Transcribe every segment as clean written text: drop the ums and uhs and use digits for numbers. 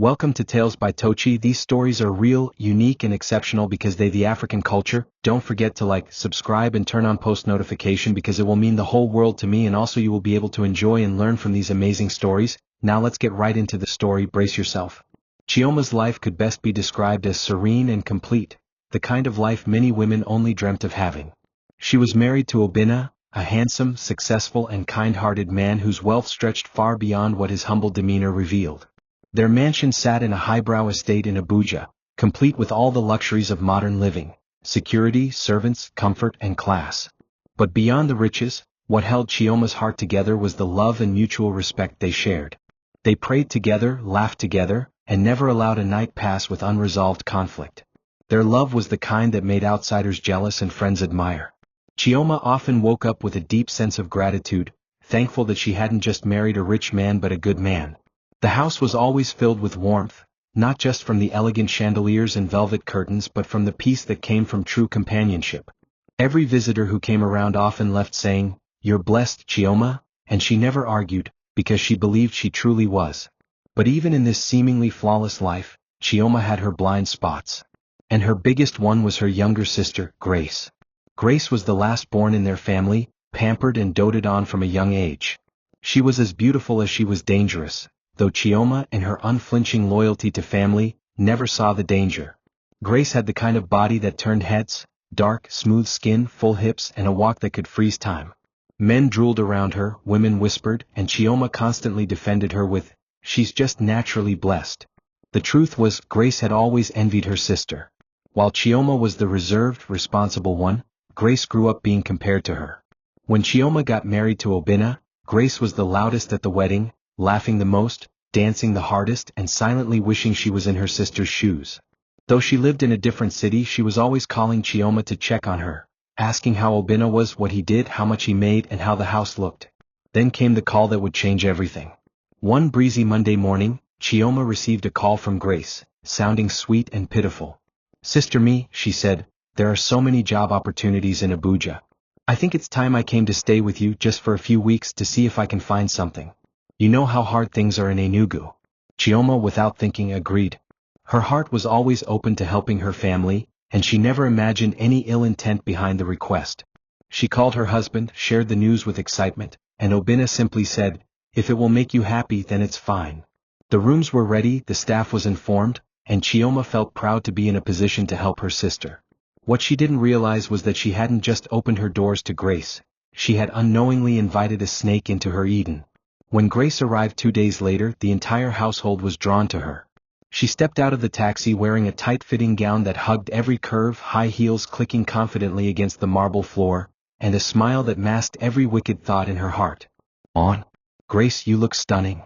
Welcome to Tales by Tochi. These stories are real, unique and exceptional because they the African culture. Don't forget to like, subscribe and turn on post notification because it will mean the whole world to me, and also you will be able to enjoy and learn from these amazing stories. Now let's get right into the story. Brace yourself. Chioma's life could best be described as serene and complete, the kind of life many women only dreamt of having. She was married to Obinna, a handsome, successful and kind-hearted man whose wealth stretched far beyond what his humble demeanor revealed. Their mansion sat in a highbrow estate in Abuja, complete with all the luxuries of modern living: security, servants, comfort, and class. But beyond the riches, what held Chioma's heart together was the love and mutual respect they shared. They prayed together, laughed together, and never allowed a night pass with unresolved conflict. Their love was the kind that made outsiders jealous and friends admire. Chioma often woke up with a deep sense of gratitude, thankful that she hadn't just married a rich man but a good man. The house was always filled with warmth, not just from the elegant chandeliers and velvet curtains but from the peace that came from true companionship. Every visitor who came around often left saying, "You're blessed, Chioma," and she never argued, because she believed she truly was. But even in this seemingly flawless life, Chioma had her blind spots. And her biggest one was her younger sister, Grace. Grace was the last born in their family, pampered and doted on from a young age. She was as beautiful as she was dangerous, though Chioma, in her unflinching loyalty to family, never saw the danger. Grace had the kind of body that turned heads: dark, smooth skin, full hips, and a walk that could freeze time. Men drooled around her, women whispered, and Chioma constantly defended her with, "She's just naturally blessed." The truth was, Grace had always envied her sister. While Chioma was the reserved, responsible one, Grace grew up being compared to her. When Chioma got married to Obinna, Grace was the loudest at the wedding, laughing the most, dancing the hardest, and silently wishing she was in her sister's shoes. Though she lived in a different city, she was always calling Chioma to check on her, asking how Obinna was, what he did, how much he made, and how the house looked. Then came the call that would change everything. One breezy Monday morning, Chioma received a call from Grace, sounding sweet and pitiful. "Sister Me," she said, "there are so many job opportunities in Abuja. I think it's time I came to stay with you just for a few weeks to see if I can find something. You know how hard things are in Enugu." Chioma, without thinking, agreed. Her heart was always open to helping her family, and she never imagined any ill intent behind the request. She called her husband, shared the news with excitement, and Obinna simply said, "If it will make you happy, then it's fine." The rooms were ready, the staff was informed, and Chioma felt proud to be in a position to help her sister. What she didn't realize was that she hadn't just opened her doors to Grace, she had unknowingly invited a snake into her Eden. When Grace arrived 2 days later, the entire household was drawn to her. She stepped out of the taxi wearing a tight-fitting gown that hugged every curve, high heels clicking confidently against the marble floor, and a smile that masked every wicked thought in her heart. "On, Grace, you look stunning."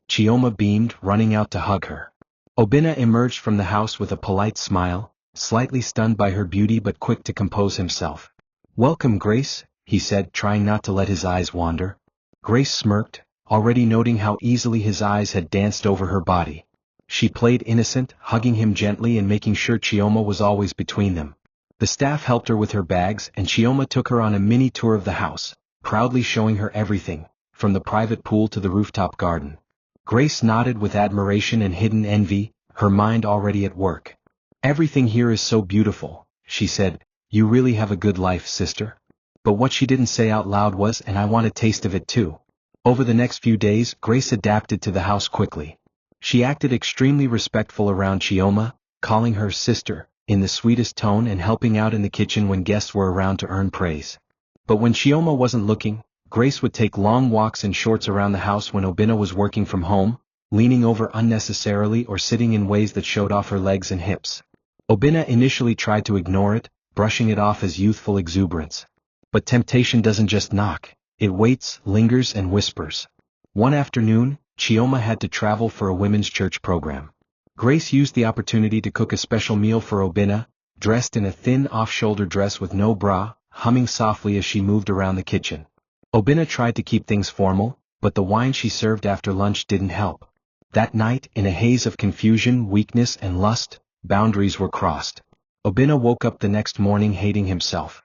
Chioma beamed, running out to hug her. Obinna emerged from the house with a polite smile, slightly stunned by her beauty but quick to compose himself. "Welcome, Grace," he said, trying not to let his eyes wander. Grace smirked, already noting how easily his eyes had danced over her body. She played innocent, hugging him gently and making sure Chioma was always between them. The staff helped her with her bags, and Chioma took her on a mini tour of the house, proudly showing her everything, from the private pool to the rooftop garden. Grace nodded with admiration and hidden envy, her mind already at work. "Everything here is so beautiful," she said. "You really have a good life, sister." But what she didn't say out loud was, "And I want a taste of it too." Over the next few days, Grace adapted to the house quickly. She acted extremely respectful around Chioma, calling her sister in the sweetest tone and helping out in the kitchen when guests were around to earn praise. But when Chioma wasn't looking, Grace would take long walks in shorts around the house when Obinna was working from home, leaning over unnecessarily or sitting in ways that showed off her legs and hips. Obinna initially tried to ignore it, brushing it off as youthful exuberance. But temptation doesn't just knock. It waits, lingers, and whispers. One afternoon, Chioma had to travel for a women's church program. Grace used the opportunity to cook a special meal for Obinna, dressed in a thin off-shoulder dress with no bra, humming softly as she moved around the kitchen. Obinna tried to keep things formal, but the wine she served after lunch didn't help. That night, in a haze of confusion, weakness, and lust, boundaries were crossed. Obinna woke up the next morning hating himself.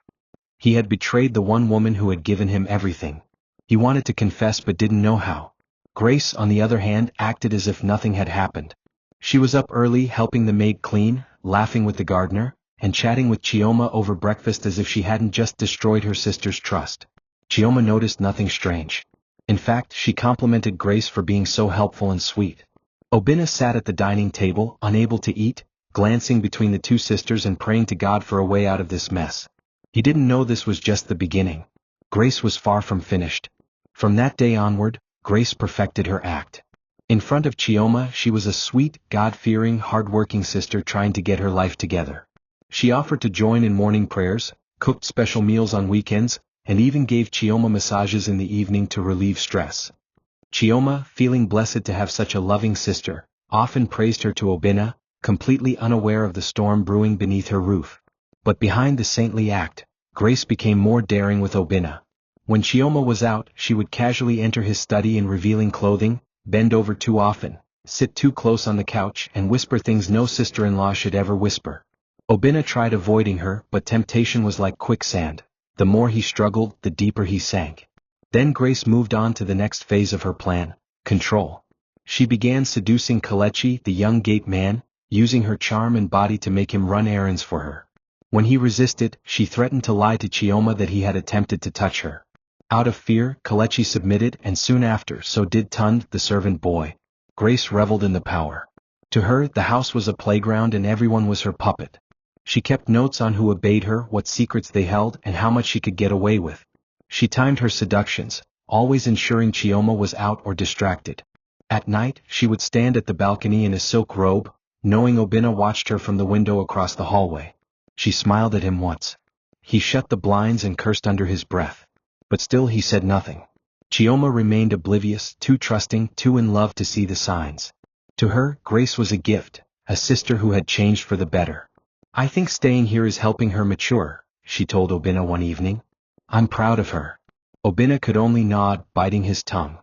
He had betrayed the one woman who had given him everything. He wanted to confess but didn't know how. Grace, on the other hand, acted as if nothing had happened. She was up early helping the maid clean, laughing with the gardener, and chatting with Chioma over breakfast as if she hadn't just destroyed her sister's trust. Chioma noticed nothing strange. In fact, she complimented Grace for being so helpful and sweet. Obinna sat at the dining table, unable to eat, glancing between the two sisters and praying to God for a way out of this mess. He didn't know this was just the beginning. Grace was far from finished. From that day onward, Grace perfected her act. In front of Chioma, she was a sweet, God-fearing, hard-working sister trying to get her life together. She offered to join in morning prayers, cooked special meals on weekends, and even gave Chioma massages in the evening to relieve stress. Chioma, feeling blessed to have such a loving sister, often praised her to Obinna, completely unaware of the storm brewing beneath her roof. But behind the saintly act, Grace became more daring with Obinna. When Chioma was out, she would casually enter his study in revealing clothing, bend over too often, sit too close on the couch, and whisper things no sister-in-law should ever whisper. Obinna tried avoiding her, but temptation was like quicksand. The more he struggled, the deeper he sank. Then Grace moved on to the next phase of her plan: control. She began seducing Kelechi, the young gate man, using her charm and body to make him run errands for her. When he resisted, she threatened to lie to Chioma that he had attempted to touch her. Out of fear, Kelechi submitted, and soon after, so did Tund, the servant boy. Grace reveled in the power. To her, the house was a playground and everyone was her puppet. She kept notes on who obeyed her, what secrets they held, and how much she could get away with. She timed her seductions, always ensuring Chioma was out or distracted. At night, she would stand at the balcony in a silk robe, knowing Obinna watched her from the window across the hallway. She smiled at him once. He shut the blinds and cursed under his breath. But still he said nothing. Chioma remained oblivious, too trusting, too in love to see the signs. To her, Grace was a gift, a sister who had changed for the better. "I think staying here is helping her mature," she told Obinna one evening. "I'm proud of her." Obinna could only nod, biting his tongue.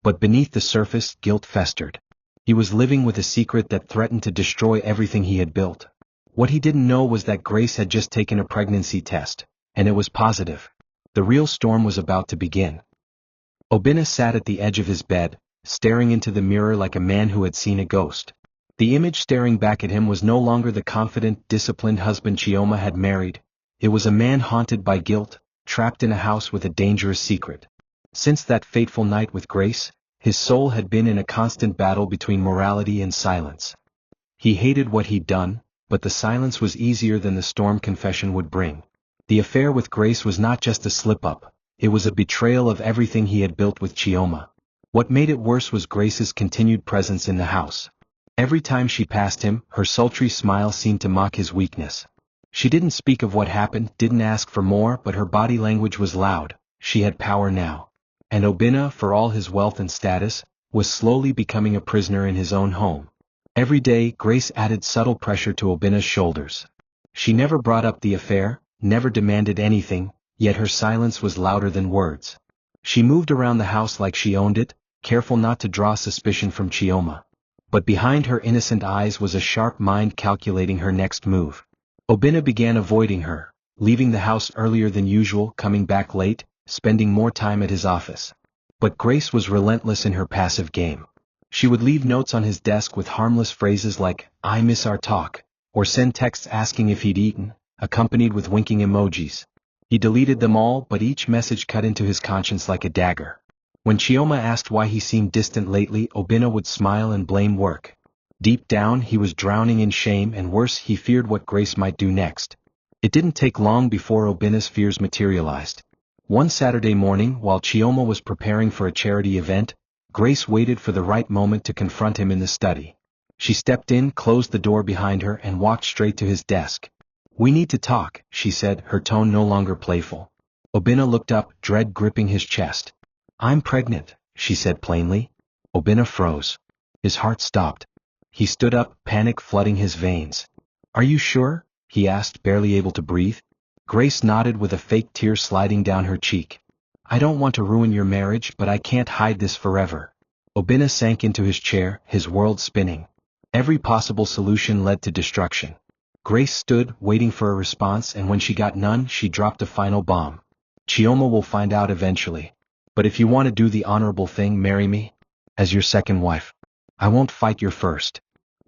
But beneath the surface, guilt festered. He was living with a secret that threatened to destroy everything he had built. What he didn't know was that Grace had just taken a pregnancy test, and it was positive. The real storm was about to begin. Obinna sat at the edge of his bed, staring into the mirror like a man who had seen a ghost. The image staring back at him was no longer the confident, disciplined husband Chioma had married. It was a man haunted by guilt, trapped in a house with a dangerous secret. Since that fateful night with Grace, his soul had been in a constant battle between morality and silence. He hated what he'd done, but the silence was easier than the storm confession would bring. The affair with Grace was not just a slip-up, it was a betrayal of everything he had built with Chioma. What made it worse was Grace's continued presence in the house. Every time she passed him, her sultry smile seemed to mock his weakness. She didn't speak of what happened, didn't ask for more, but her body language was loud. She had power now. And Obinna, for all his wealth and status, was slowly becoming a prisoner in his own home. Every day, Grace added subtle pressure to Obinna's shoulders. She never brought up the affair, never demanded anything, yet her silence was louder than words. She moved around the house like she owned it, careful not to draw suspicion from Chioma. But behind her innocent eyes was a sharp mind calculating her next move. Obinna began avoiding her, leaving the house earlier than usual, coming back late, spending more time at his office. But Grace was relentless in her passive game. She would leave notes on his desk with harmless phrases like, "I miss our talk," or send texts asking if he'd eaten, accompanied with winking emojis. He deleted them all, but each message cut into his conscience like a dagger. When Chioma asked why he seemed distant lately, Obinna would smile and blame work. Deep down, he was drowning in shame, and worse, he feared what Grace might do next. It didn't take long before Obinna's fears materialized. One Saturday morning, while Chioma was preparing for a charity event, Grace waited for the right moment to confront him in the study. She stepped in, closed the door behind her, and walked straight to his desk. "We need to talk," she said, her tone no longer playful. Obinna looked up, dread gripping his chest. "I'm pregnant," she said plainly. Obinna froze. His heart stopped. He stood up, panic flooding his veins. "Are you sure?" he asked, barely able to breathe. Grace nodded with a fake tear sliding down her cheek. "I don't want to ruin your marriage, but I can't hide this forever." Obinna sank into his chair, his world spinning. Every possible solution led to destruction. Grace stood, waiting for a response, and when she got none, she dropped a final bomb. "Chioma will find out eventually. But if you want to do the honorable thing, marry me as your second wife. I won't fight your first."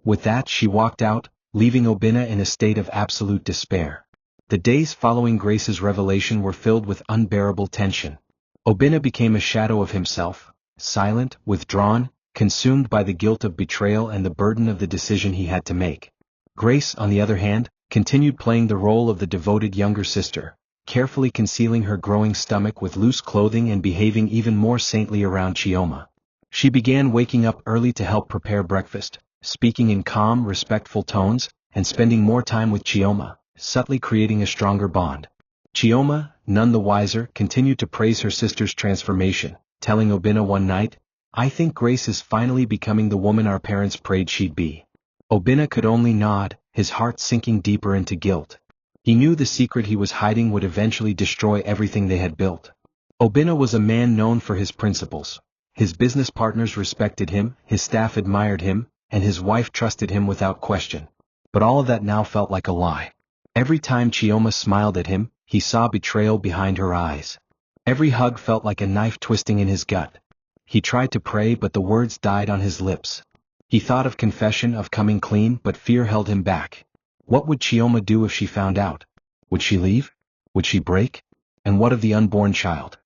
With that she walked out, leaving Obinna in a state of absolute despair. The days following Grace's revelation were filled with unbearable tension. Obinna became a shadow of himself, silent, withdrawn, consumed by the guilt of betrayal and the burden of the decision he had to make. Grace, on the other hand, continued playing the role of the devoted younger sister, carefully concealing her growing stomach with loose clothing and behaving even more saintly around Chioma. She began waking up early to help prepare breakfast, speaking in calm, respectful tones, and spending more time with Chioma, subtly creating a stronger bond. Chioma, none the wiser, continued to praise her sister's transformation, telling Obinna one night, "I think Grace is finally becoming the woman our parents prayed she'd be." Obinna could only nod, his heart sinking deeper into guilt. He knew the secret he was hiding would eventually destroy everything they had built. Obinna was a man known for his principles. His business partners respected him, his staff admired him, and his wife trusted him without question. But all of that now felt like a lie. Every time Chioma smiled at him, he saw betrayal behind her eyes. Every hug felt like a knife twisting in his gut. He tried to pray, but the words died on his lips. He thought of confession, of coming clean, but fear held him back. What would Chioma do if she found out? Would she leave? Would she break? And what of the unborn child?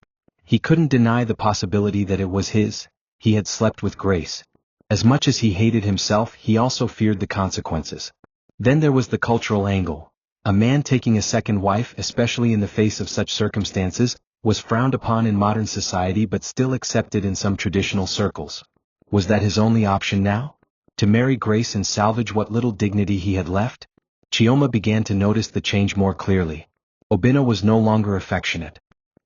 He couldn't deny the possibility that it was his. He had slept with Grace. As much as he hated himself, he also feared the consequences. Then there was the cultural angle. A man taking a second wife, especially in the face of such circumstances, was frowned upon in modern society but still accepted in some traditional circles. Was that his only option now? To marry Grace and salvage what little dignity he had left? Chioma began to notice the change more clearly. Obinna was no longer affectionate.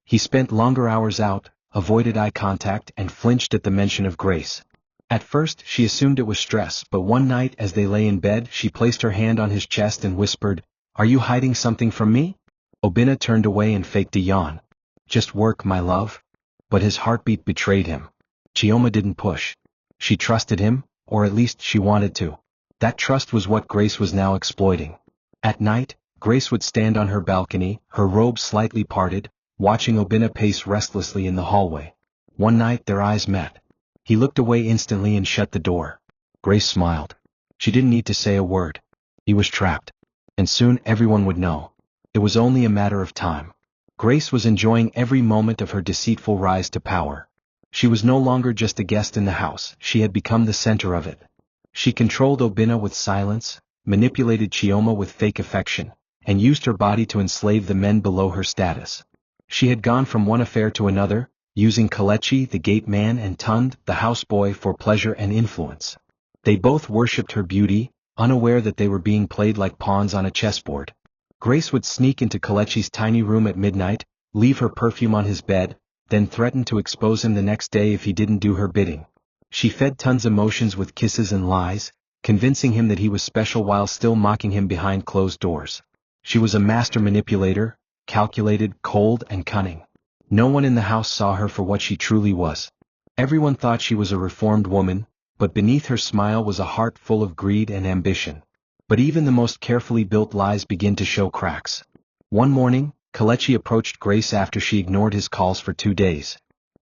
He spent longer hours out, avoided eye contact, and flinched at the mention of Grace. At first, she assumed it was stress, but one night as they lay in bed, she placed her hand on his chest and whispered, "Are you hiding something from me?" Obinna turned away and faked a yawn. "Just work, my love." But his heartbeat betrayed him. Chioma didn't push. She trusted him, or at least she wanted to. That trust was what Grace was now exploiting. At night, Grace would stand on her balcony, her robe slightly parted, watching Obinna pace restlessly in the hallway. One night their eyes met. He looked away instantly and shut the door. Grace smiled. She didn't need to say a word. He was trapped. And soon everyone would know. It was only a matter of time. Grace was enjoying every moment of her deceitful rise to power. She was no longer just a guest in the house, she had become the center of it. She controlled Obinna with silence, manipulated Chioma with fake affection, and used her body to enslave the men below her status. She had gone from one affair to another, using Kelechi, the gate man, and Tund, the houseboy, for pleasure and influence. They both worshipped her beauty, unaware that they were being played like pawns on a chessboard. Grace would sneak into Kelechi's tiny room at midnight, leave her perfume on his bed, then threaten to expose him the next day if he didn't do her bidding. She fed Tund's emotions with kisses and lies, convincing him that he was special while still mocking him behind closed doors. She was a master manipulator, calculated, cold, and cunning. No one in the house saw her for what she truly was. Everyone thought she was a reformed woman, but beneath her smile was a heart full of greed and ambition. But even the most carefully built lies begin to show cracks. One morning, Kelechi approached Grace after she ignored his calls for 2 days.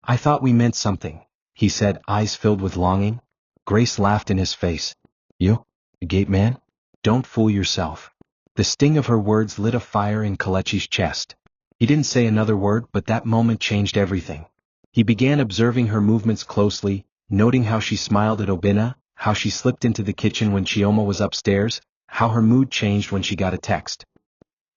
"I thought we meant something," he said, eyes filled with longing. Grace laughed in his face. "You? A gate man? Don't fool yourself." The sting of her words lit a fire in Kelechi's chest. He didn't say another word, but that moment changed everything. He began observing her movements closely, noting how she smiled at Obinna, how she slipped into the kitchen when Chioma was upstairs, how her mood changed when she got a text.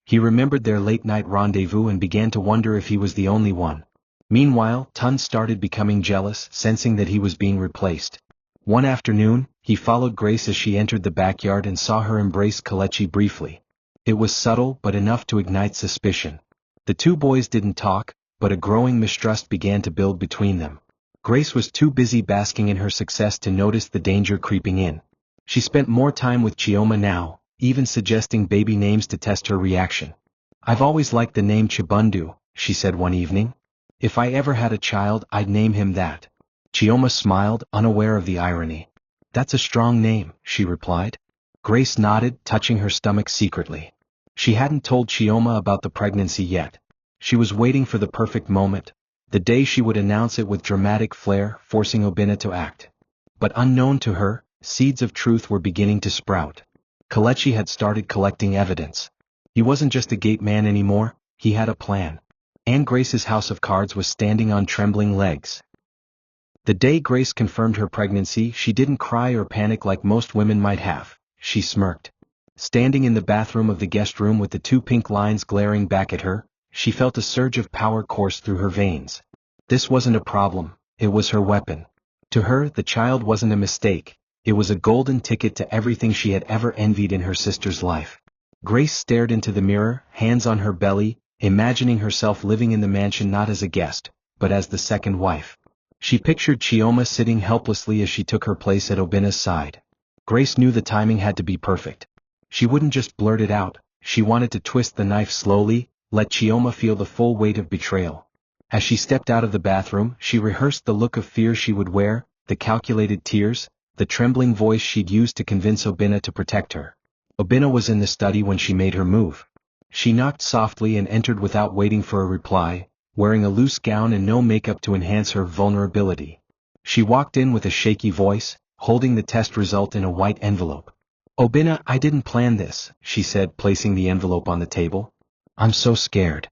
He remembered their late-night rendezvous and began to wonder if he was the only one. Meanwhile, Tun started becoming jealous, sensing that he was being replaced. One afternoon, he followed Grace as she entered the backyard and saw her embrace Kelechi briefly. It was subtle, but enough to ignite suspicion. The two boys didn't talk, but a growing mistrust began to build between them. Grace was too busy basking in her success to notice the danger creeping in. She spent more time with Chioma now, even suggesting baby names to test her reaction. "I've always liked the name Chibundu," she said one evening. "If I ever had a child, I'd name him that." Chioma smiled, unaware of the irony. "That's a strong name," she replied. Grace nodded, touching her stomach secretly. She hadn't told Chioma about the pregnancy yet. She was waiting for the perfect moment, the day she would announce it with dramatic flair, forcing Obinna to act. But unknown to her, Seeds of truth were beginning to sprout. Kelechi had started collecting evidence. He wasn't just a gate man anymore, he had a plan. Anne Grace's house of cards was standing on trembling legs. The day Grace confirmed her pregnancy, she didn't cry or panic like most women might have. She smirked. Standing in the bathroom of the guest room with the two pink lines glaring back at her, she felt a surge of power course through her veins. This wasn't a problem, it was her weapon. To her, the child wasn't a mistake, it was a golden ticket to everything she had ever envied in her sister's life. Grace stared into the mirror, hands on her belly, imagining herself living in the mansion not as a guest, but as the second wife. She pictured Chioma sitting helplessly as she took her place at Obinna's side. Grace knew the timing had to be perfect. She wouldn't just blurt it out, she wanted to twist the knife slowly, let Chioma feel the full weight of betrayal. As she stepped out of the bathroom, she rehearsed the look of fear she would wear, the calculated tears, the trembling voice she'd use to convince Obinna to protect her. Obinna was in the study when she made her move. She knocked softly and entered without waiting for a reply, wearing a loose gown and no makeup to enhance her vulnerability. She walked in with a shaky voice, holding the test result in a white envelope. "Obinna, I didn't plan this," she said, placing the envelope on the table. "I'm so scared."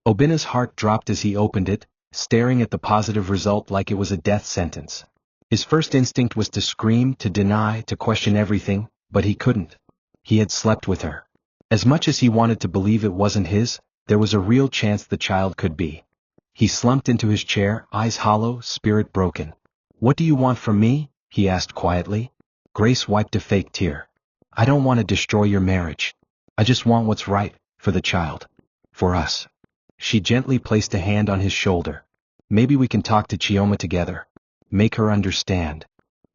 Obinna's heart dropped as he opened it, staring at the positive result like it was a death sentence. His first instinct was to scream, to deny, to question everything, but he couldn't. He had slept with her. As much as he wanted to believe it wasn't his, there was a real chance the child could be. He slumped into his chair, eyes hollow, spirit broken. "What do you want from me?" he asked quietly. Grace wiped a fake tear. "I don't want to destroy your marriage. I just want what's right, for the child. For us." She gently placed a hand on his shoulder. "Maybe we can talk to Chioma together. Make her understand."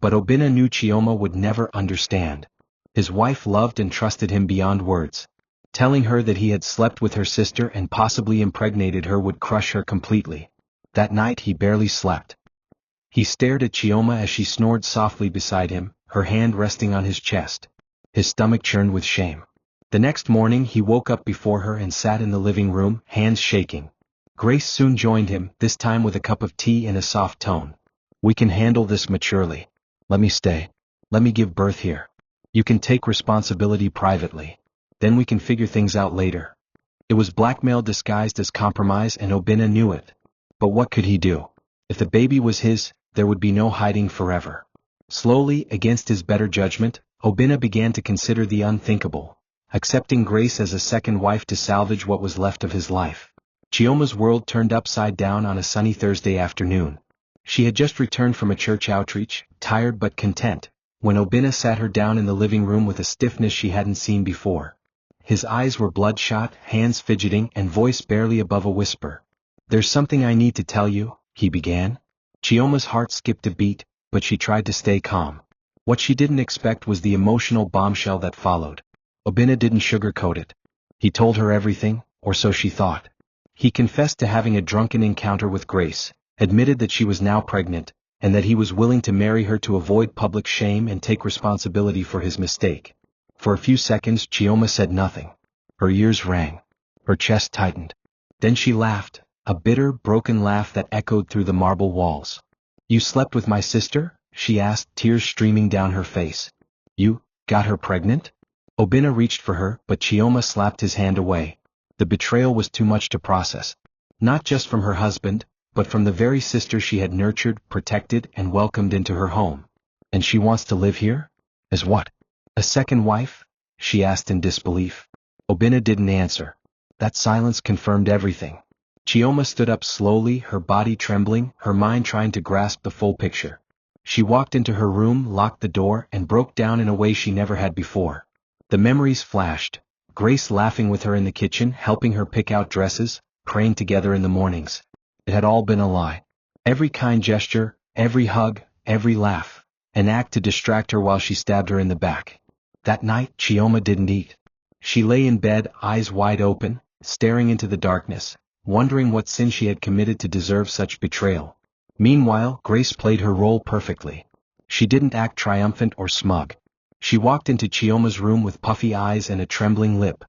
But Obinna knew Chioma would never understand. His wife loved and trusted him beyond words. Telling her that he had slept with her sister and possibly impregnated her would crush her completely. That night he barely slept. He stared at Chioma as she snored softly beside him, her hand resting on his chest. His stomach churned with shame. The next morning he woke up before her and sat in the living room, hands shaking. Grace soon joined him, this time with a cup of tea in a soft tone. "We can handle this maturely. Let me stay. Let me give birth here. You can take responsibility privately. Then we can figure things out later." It was blackmail disguised as compromise and Obinna knew it. But what could he do? If the baby was his, there would be no hiding forever. Slowly, against his better judgment, Obinna began to consider the unthinkable, accepting Grace as a second wife to salvage what was left of his life. Chioma's world turned upside down on a sunny Thursday afternoon. She had just returned from a church outreach, tired but content, when Obinna sat her down in the living room with a stiffness she hadn't seen before. His eyes were bloodshot, hands fidgeting, and voice barely above a whisper. "There's something I need to tell you," he began. Chioma's heart skipped a beat, but she tried to stay calm. What she didn't expect was the emotional bombshell that followed. Obinna didn't sugarcoat it. He told her everything, or so she thought. He confessed to having a drunken encounter with Grace, admitted that she was now pregnant, and that he was willing to marry her to avoid public shame and take responsibility for his mistake. For a few seconds Chioma said nothing. Her ears rang. Her chest tightened. Then she laughed, a bitter, broken laugh that echoed through the marble walls. "You slept with my sister?" she asked, tears streaming down her face. "You got her pregnant?" Obinna reached for her, but Chioma slapped his hand away. The betrayal was too much to process. Not just from her husband, but from the very sister she had nurtured, protected, and welcomed into her home. "And she wants to live here? As what? A second wife?" she asked in disbelief. Obinna didn't answer. That silence confirmed everything. Chioma stood up slowly, her body trembling, her mind trying to grasp the full picture. She walked into her room, locked the door, and broke down in a way she never had before. The memories flashed. Grace laughing with her in the kitchen, helping her pick out dresses, praying together in the mornings. It had all been a lie. Every kind gesture, every hug, every laugh. An act to distract her while she stabbed her in the back. That night, Chioma didn't eat. She lay in bed, eyes wide open, staring into the darkness, wondering what sin she had committed to deserve such betrayal. Meanwhile, Grace played her role perfectly. She didn't act triumphant or smug. She walked into Chioma's room with puffy eyes and a trembling lip.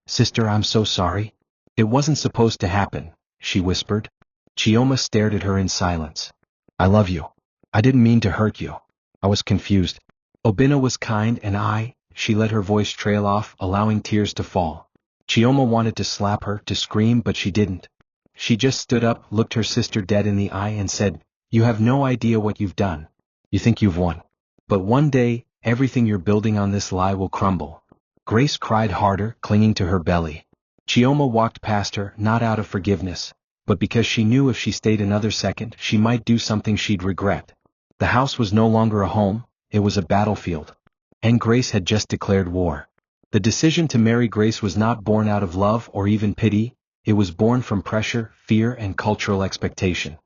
"Sister, I'm so sorry. It wasn't supposed to happen," she whispered. Chioma stared at her in silence. "I love you. I didn't mean to hurt you. I was confused. Obina was kind and she let her voice trail off, allowing tears to fall. Chioma wanted to slap her, to scream, but she didn't. She just stood up, looked her sister dead in the eye and said, "You have no idea what you've done. You think you've won. But one day, everything you're building on this lie will crumble." Grace cried harder, clinging to her belly. Chioma walked past her, not out of forgiveness, but because she knew if she stayed another second, she might do something she'd regret. The house was no longer a home, it was a battlefield. And Grace had just declared war. The decision to marry Grace was not born out of love or even pity, it was born from pressure, fear, and cultural expectation.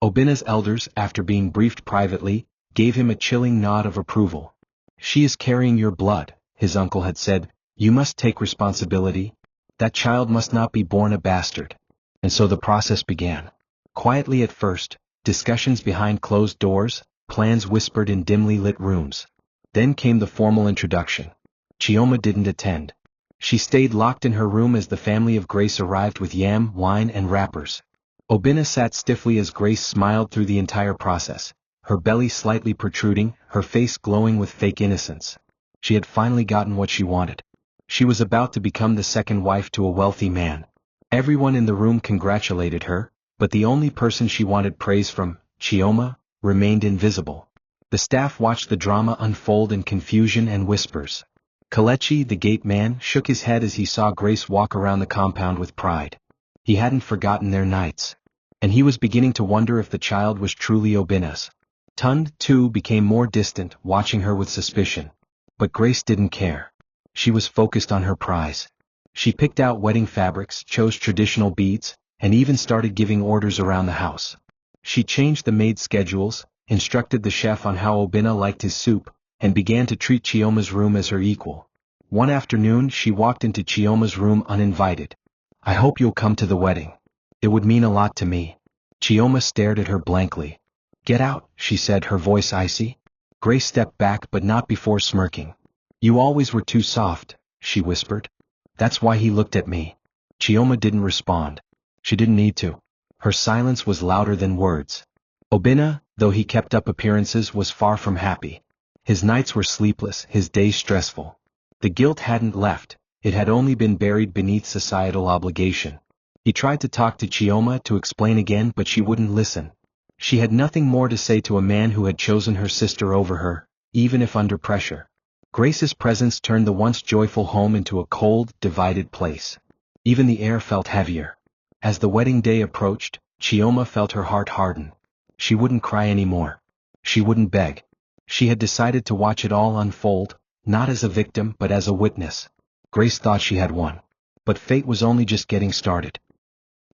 Obina's elders, after being briefed privately, gave him a chilling nod of approval. "She is carrying your blood," his uncle had said. "You must take responsibility. That child must not be born a bastard." And so the process began. Quietly at first, discussions behind closed doors, plans whispered in dimly lit rooms. Then came the formal introduction. Chioma didn't attend. She stayed locked in her room as the family of Grace arrived with yam, wine, and wrappers. Obina sat stiffly as Grace smiled through the entire process, her belly slightly protruding, her face glowing with fake innocence. She had finally gotten what she wanted. She was about to become the second wife to a wealthy man. Everyone in the room congratulated her, but the only person she wanted praise from, Chioma, remained invisible. The staff watched the drama unfold in confusion and whispers. Kelechi, the gate man, shook his head as he saw Grace walk around the compound with pride. He hadn't forgotten their nights. And he was beginning to wonder if the child was truly Obina's. Tund, too, became more distant, watching her with suspicion. But Grace didn't care. She was focused on her prize. She picked out wedding fabrics, chose traditional beads, and even started giving orders around the house. She changed the maid schedules, instructed the chef on how Obina liked his soup, and began to treat Chioma's room as her equal. One afternoon she walked into Chioma's room uninvited. "I hope you'll come to the wedding. It would mean a lot to me." Chioma stared at her blankly. "Get out," she said, her voice icy. Grace stepped back, but not before smirking. "You always were too soft," she whispered. "That's why he looked at me." Chioma didn't respond. She didn't need to. Her silence was louder than words. Obina, though he kept up appearances, was far from happy. His nights were sleepless, his days stressful. The guilt hadn't left, it had only been buried beneath societal obligation. He tried to talk to Chioma to explain again, but she wouldn't listen. She had nothing more to say to a man who had chosen her sister over her, even if under pressure. Grace's presence turned the once joyful home into a cold, divided place. Even the air felt heavier. As the wedding day approached, Chioma felt her heart harden. She wouldn't cry anymore. She wouldn't beg. She had decided to watch it all unfold, not as a victim but as a witness. Grace thought she had won. But fate was only just getting started.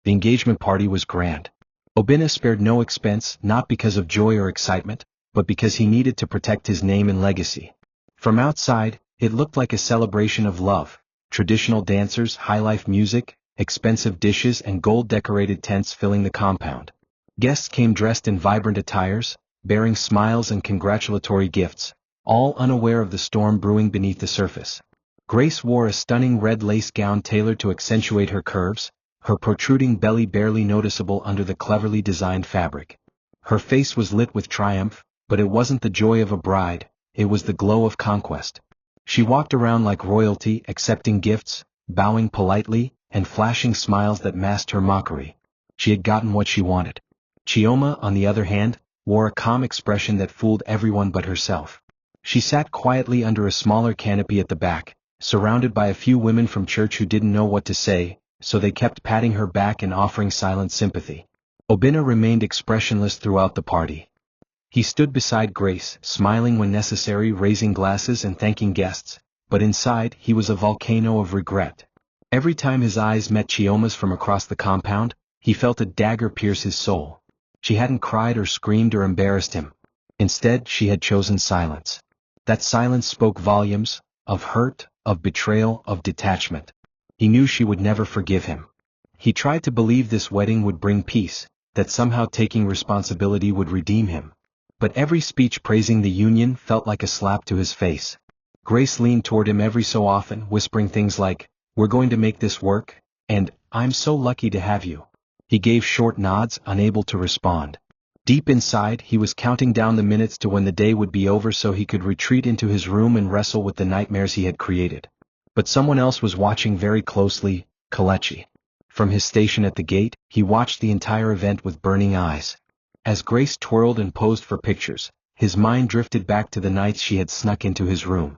The engagement party was grand. Obina spared no expense, not because of joy or excitement, but because he needed to protect his name and legacy. From outside, it looked like a celebration of love. Traditional dancers, high-life music, expensive dishes, and gold-decorated tents filling the compound. Guests came dressed in vibrant attires, bearing smiles and congratulatory gifts, all unaware of the storm brewing beneath the surface. Grace wore a stunning red lace gown tailored to accentuate her curves, her protruding belly barely noticeable under the cleverly designed fabric. Her face was lit with triumph, but it wasn't the joy of a bride, it was the glow of conquest. She walked around like royalty, accepting gifts, bowing politely, and flashing smiles that masked her mockery. She had gotten what she wanted. Chioma, on the other hand, wore a calm expression that fooled everyone but herself. She sat quietly under a smaller canopy at the back, surrounded by a few women from church who didn't know what to say, so they kept patting her back and offering silent sympathy. Obina remained expressionless throughout the party. He stood beside Grace, smiling when necessary, raising glasses and thanking guests, but inside he was a volcano of regret. Every time his eyes met Chioma's from across the compound, he felt a dagger pierce his soul. She hadn't cried or screamed or embarrassed him. Instead, she had chosen silence. That silence spoke volumes, of hurt, of betrayal, of detachment. He knew she would never forgive him. He tried to believe this wedding would bring peace, that somehow taking responsibility would redeem him. But every speech praising the union felt like a slap to his face. Grace leaned toward him every so often, whispering things like, "We're going to make this work," and "I'm so lucky to have you." He gave short nods, unable to respond. Deep inside, he was counting down the minutes to when the day would be over so he could retreat into his room and wrestle with the nightmares he had created. But someone else was watching very closely, Kelechi. From his station at the gate, he watched the entire event with burning eyes. As Grace twirled and posed for pictures, his mind drifted back to the nights she had snuck into his room.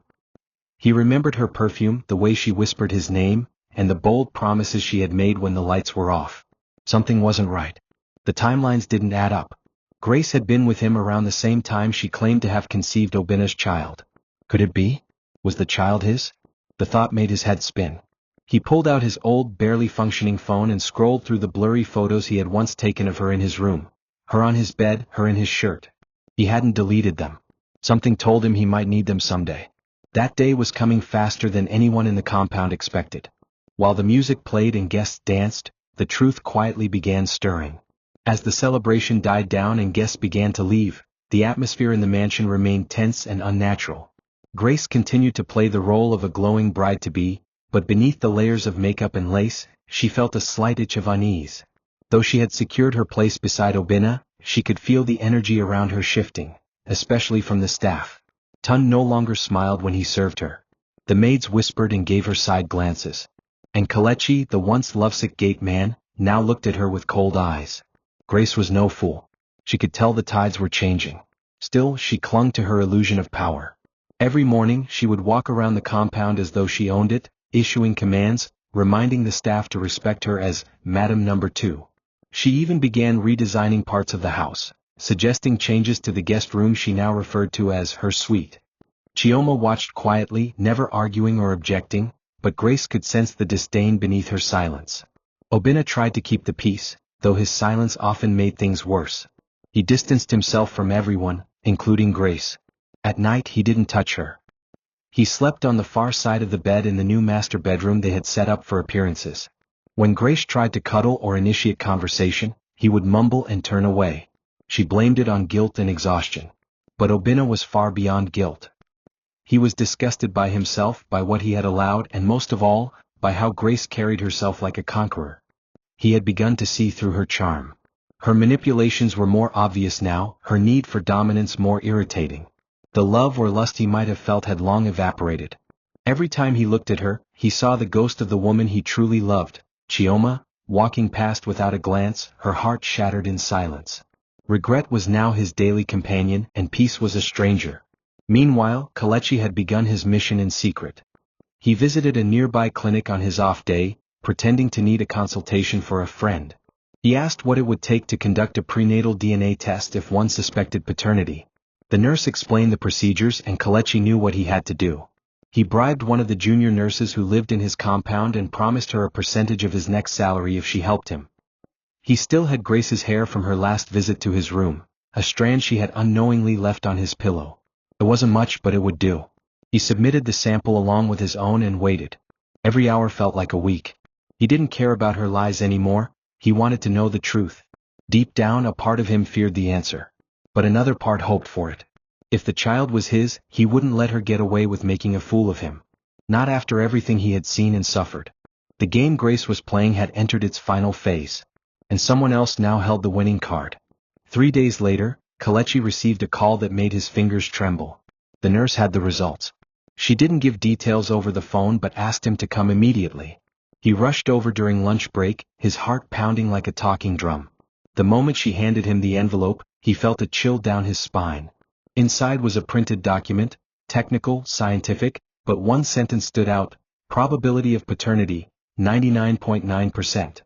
He remembered her perfume, the way she whispered his name, and the bold promises she had made when the lights were off. Something wasn't right. The timelines didn't add up. Grace had been with him around the same time she claimed to have conceived Obina's child. Could it be? Was the child his? The thought made his head spin. He pulled out his old, barely functioning phone and scrolled through the blurry photos he had once taken of her in his room. Her on his bed, her in his shirt. He hadn't deleted them. Something told him he might need them someday. That day was coming faster than anyone in the compound expected. While the music played and guests danced, the truth quietly began stirring. As the celebration died down and guests began to leave, the atmosphere in the mansion remained tense and unnatural. Grace continued to play the role of a glowing bride-to-be, but beneath the layers of makeup and lace, she felt a slight itch of unease. Though she had secured her place beside Obina, she could feel the energy around her shifting, especially from the staff. Tun no longer smiled when he served her. The maids whispered and gave her side glances. And Kelechi, the once lovesick gate man, now looked at her with cold eyes. Grace was no fool. She could tell the tides were changing. Still, she clung to her illusion of power. Every morning, she would walk around the compound as though she owned it, issuing commands, reminding the staff to respect her as Madam Number 2. She even began redesigning parts of the house, suggesting changes to the guest room she now referred to as her suite. Chioma watched quietly, never arguing or objecting, but Grace could sense the disdain beneath her silence. Obina tried to keep the peace, though his silence often made things worse. He distanced himself from everyone, including Grace. At night he didn't touch her. He slept on the far side of the bed in the new master bedroom they had set up for appearances. When Grace tried to cuddle or initiate conversation, he would mumble and turn away. She blamed it on guilt and exhaustion. But Obina was far beyond guilt. He was disgusted by himself, by what he had allowed, and most of all, by how Grace carried herself like a conqueror. He had begun to see through her charm. Her manipulations were more obvious now, her need for dominance more irritating. The love or lust he might have felt had long evaporated. Every time he looked at her, he saw the ghost of the woman he truly loved, Chioma, walking past without a glance, her heart shattered in silence. Regret was now his daily companion, and peace was a stranger. Meanwhile, Kelechi had begun his mission in secret. He visited a nearby clinic on his off day, pretending to need a consultation for a friend. He asked what it would take to conduct a prenatal DNA test if one suspected paternity. The nurse explained the procedures and Kelechi knew what he had to do. He bribed one of the junior nurses who lived in his compound and promised her a percentage of his next salary if she helped him. He still had Grace's hair from her last visit to his room, a strand she had unknowingly left on his pillow. It wasn't much, but it would do. He submitted the sample along with his own and waited. Every hour felt like a week. He didn't care about her lies anymore, he wanted to know the truth. Deep down, a part of him feared the answer. But another part hoped for it. If the child was his, he wouldn't let her get away with making a fool of him. Not after everything he had seen and suffered. The game Grace was playing had entered its final phase. And someone else now held the winning card. 3 days later, Kelechi received a call that made his fingers tremble. The nurse had the results. She didn't give details over the phone but asked him to come immediately. He rushed over during lunch break, his heart pounding like a talking drum. The moment she handed him the envelope, he felt a chill down his spine. Inside was a printed document, technical, scientific, but one sentence stood out: probability of paternity, 99.9%.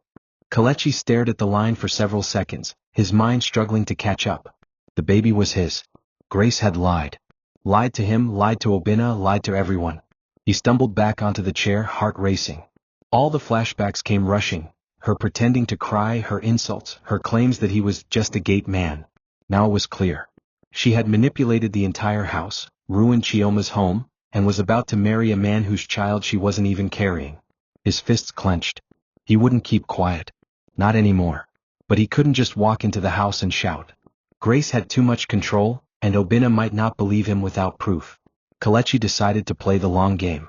Kelechi stared at the line for several seconds, his mind struggling to catch up. The baby was his. Grace had lied. Lied to him, lied to Obina, lied to everyone. He stumbled back onto the chair, heart racing. All the flashbacks came rushing, her pretending to cry, her insults, her claims that he was just a gate man. Now it was clear. She had manipulated the entire house, ruined Chioma's home, and was about to marry a man whose child she wasn't even carrying. His fists clenched. He wouldn't keep quiet. Not anymore. But he couldn't just walk into the house and shout. Grace had too much control, and Obina might not believe him without proof. Kelechi decided to play the long game.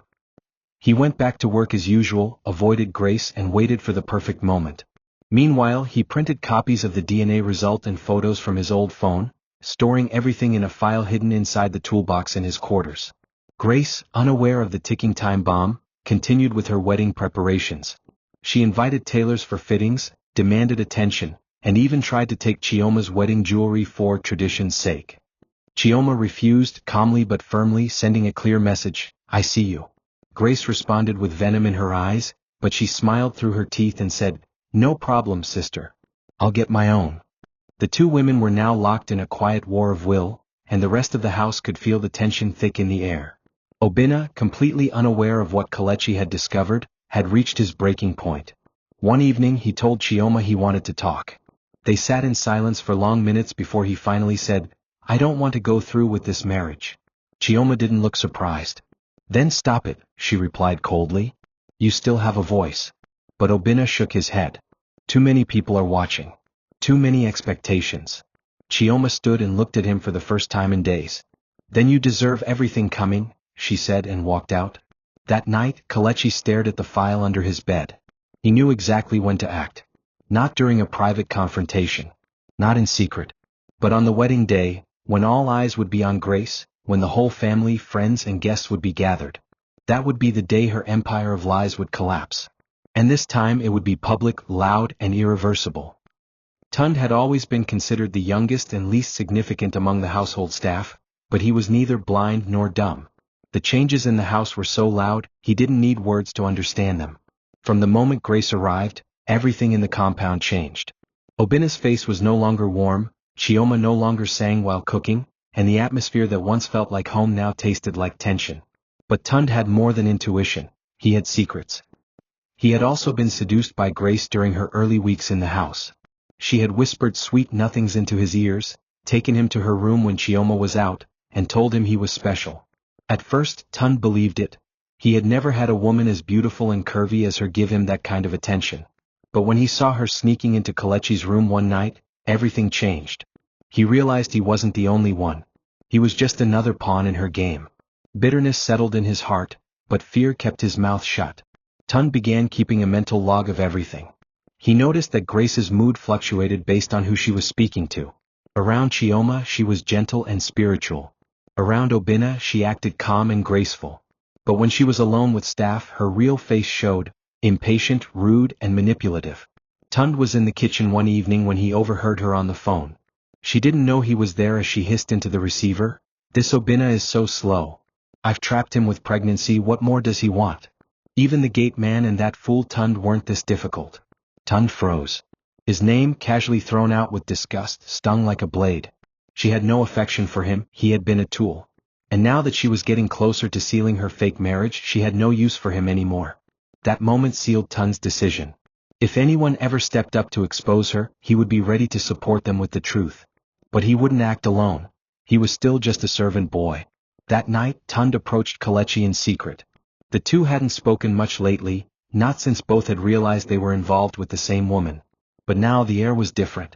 He went back to work as usual, avoided Grace and waited for the perfect moment. Meanwhile, he printed copies of the DNA result and photos from his old phone, storing everything in a file hidden inside the toolbox in his quarters. Grace, unaware of the ticking time bomb, continued with her wedding preparations. She invited tailors for fittings, demanded attention, and even tried to take Chioma's wedding jewelry for tradition's sake. Chioma refused, calmly but firmly, sending a clear message, "I see you." Grace responded with venom in her eyes, but she smiled through her teeth and said, "No problem, sister. I'll get my own." The two women were now locked in a quiet war of will, and the rest of the house could feel the tension thick in the air. Obinna, completely unaware of what Kelechi had discovered, had reached his breaking point. One evening he told Chioma he wanted to talk. They sat in silence for long minutes before he finally said, "I don't want to go through with this marriage." Chioma didn't look surprised. "Then stop it," she replied coldly. "You still have a voice." But Obinna shook his head. "Too many people are watching. Too many expectations." Chioma stood and looked at him for the first time in days. "Then you deserve everything coming," she said and walked out. That night, Kelechi stared at the file under his bed. He knew exactly when to act. Not during a private confrontation. Not in secret. But on the wedding day, when all eyes would be on Grace, when the whole family, friends and guests would be gathered. That would be the day her empire of lies would collapse. And this time it would be public, loud, and irreversible. Tund had always been considered the youngest and least significant among the household staff, but he was neither blind nor dumb. The changes in the house were so loud, he didn't need words to understand them. From the moment Grace arrived, everything in the compound changed. Obinna's face was no longer warm, Chioma no longer sang while cooking, and the atmosphere that once felt like home now tasted like tension. But Tund had more than intuition, he had secrets. He had also been seduced by Grace during her early weeks in the house. She had whispered sweet nothings into his ears, taken him to her room when Chioma was out, and told him he was special. At first, Tund believed it. He had never had a woman as beautiful and curvy as her give him that kind of attention. But when he saw her sneaking into Kelechi's room one night, everything changed. He realized he wasn't the only one. He was just another pawn in her game. Bitterness settled in his heart, but fear kept his mouth shut. Tund began keeping a mental log of everything. He noticed that Grace's mood fluctuated based on who she was speaking to. Around Chioma, she was gentle and spiritual. Around Obinna, she acted calm and graceful. But when she was alone with staff, her real face showed, impatient, rude, and manipulative. Tund was in the kitchen one evening when he overheard her on the phone. She didn't know he was there as she hissed into the receiver, "This Obinna is so slow. I've trapped him with pregnancy, what more does he want?" Even the gate man and that fool Tund weren't this difficult. Tund froze. His name, casually thrown out with disgust, stung like a blade. She had no affection for him, he had been a tool. And now that she was getting closer to sealing her fake marriage, she had no use for him anymore. That moment sealed Tund's decision. If anyone ever stepped up to expose her, he would be ready to support them with the truth. But he wouldn't act alone. He was still just a servant boy. That night, Tund approached Kelechi in secret. The two hadn't spoken much lately, not since both had realized they were involved with the same woman. But now the air was different.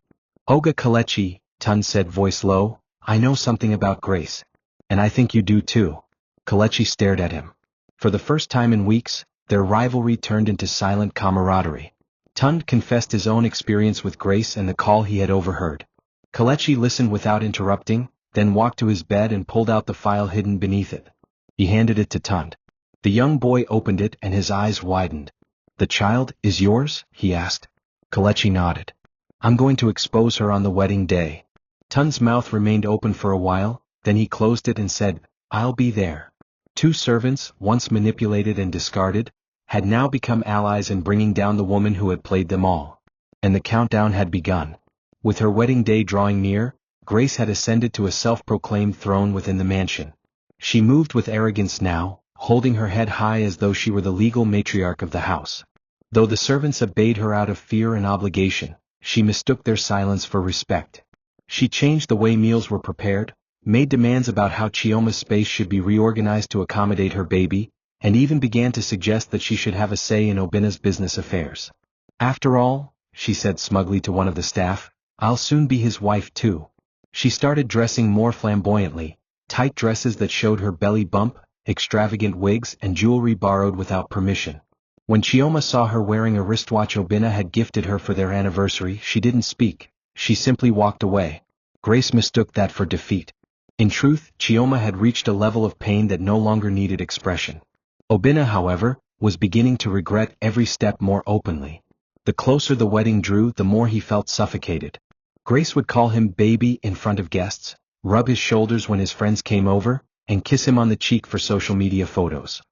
"Oga Kelechi," Tund said, voice low, "I know something about Grace. And I think you do too." Kelechi stared at him. For the first time in weeks, their rivalry turned into silent camaraderie. Tund confessed his own experience with Grace and the call he had overheard. Kelechi listened without interrupting, then walked to his bed and pulled out the file hidden beneath it. He handed it to Tund. The young boy opened it and his eyes widened. "The child is yours?" he asked. Kelechi nodded. "I'm going to expose her on the wedding day." Tund's mouth remained open for a while, then he closed it and said, "I'll be there." Two servants, once manipulated and discarded, had now become allies in bringing down the woman who had played them all. And the countdown had begun. With her wedding day drawing near, Grace had ascended to a self-proclaimed throne within the mansion. She moved with arrogance now, holding her head high as though she were the legal matriarch of the house. Though the servants obeyed her out of fear and obligation, she mistook their silence for respect. She changed the way meals were prepared, made demands about how Chioma's space should be reorganized to accommodate her baby, and even began to suggest that she should have a say in Obinna's business affairs. "After all," she said smugly to one of the staff, "I'll soon be his wife too." She started dressing more flamboyantly, tight dresses that showed her belly bump, extravagant wigs and jewelry borrowed without permission. When Chioma saw her wearing a wristwatch Obina had gifted her for their anniversary, she didn't speak, she simply walked away. Grace mistook that for defeat. In truth, Chioma had reached a level of pain that no longer needed expression. Obina, however, was beginning to regret every step more openly. The closer the wedding drew, the more he felt suffocated. Grace would call him baby in front of guests, rub his shoulders when his friends came over, and kiss him on the cheek for social media photos.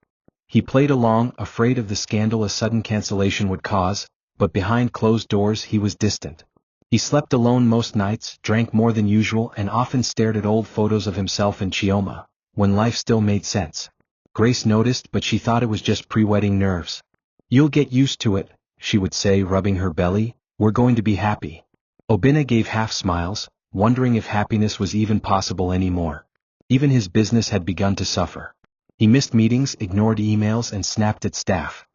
He played along, afraid of the scandal a sudden cancellation would cause, but behind closed doors he was distant. He slept alone most nights, drank more than usual, and often stared at old photos of himself and Chioma, when life still made sense. Grace noticed, but she thought it was just pre-wedding nerves. "You'll get used to it," she would say, rubbing her belly. "We're going to be happy." Obina gave half smiles, wondering if happiness was even possible anymore. Even his business had begun to suffer. He missed meetings, ignored emails, and snapped at staff.